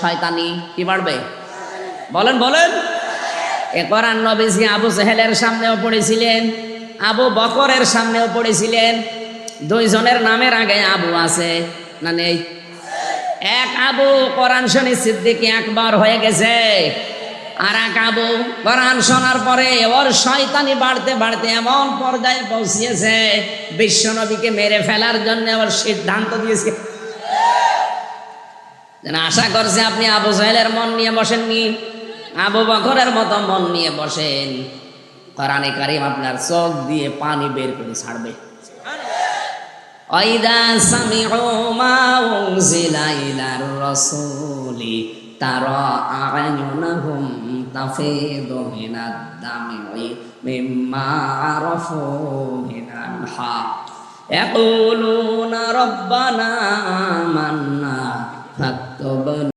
শয়তানি কি বাড়বে? বলেন বলেন। এ কোরআন নবীজি আবু জেহেলের সামনেও পড়েছিলেন, আবু বকরের সামনেও পড়েছিলেন। দুইজনের নামের আগে আবু আছে না নেই? এক আবু কোরআন শুনে সিদ্দিক আকবর হয়ে গেছে, আর এক আবু কোরআন শোনার পরে ওর শয়তানি বাড়তে বাড়তে এমন পর্যায়ে পৌঁছিয়েছে বিশ্ব নবীকে মেরে ফেলার জন্য ওর সিদ্ধান্ত দিয়েছে। আশা করছে আপনি আবু জাহেলের মন নিয়ে বসেননি, আবু বকরের মতো মন নিয়ে বসেন, কোরআনে কারীম আপনার চোখ দিয়ে পানি বের করে ছাড়বে। ওয়াইদা সামিউ মা উনজিলা ইলার রাসূলি তারা আ'য়ুনাহুম তাফিদু মিনাদ দামি মিম্মা আরাফু মিনাল হক ইয়াকুলুনা রাব্বানা আমান্না ফাকতুবনা